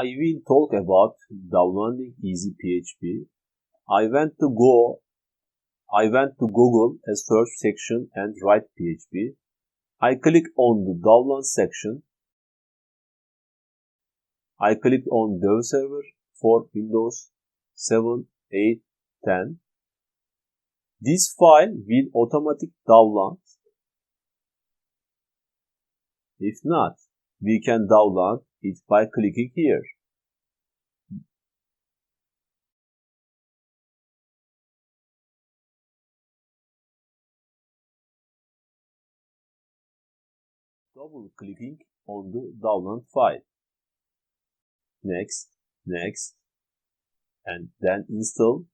I will talk about downloading Easyphp. I went to Google a search section and write PHP. I click on the download section. I clicked on Dev Server for Windows 7, 8, 10. This file will automatically download. If not, we can download it by clicking here. Double-clicking on the download file. Next, and then install.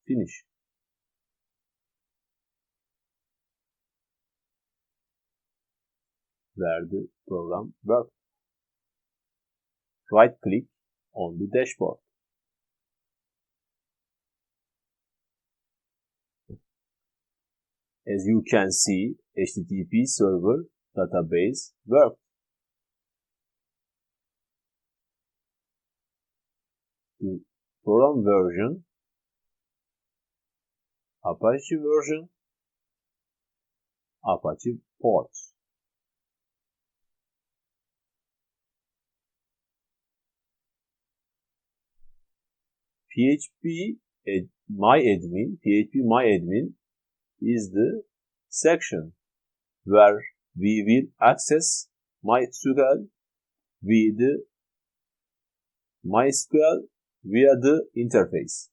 Finish. Where the program works. Right-click on the dashboard. As you can see, HTTP server database works. The program version, Apache version, Apache ports. PHP myadmin is the section where we will access Mysql via the interface.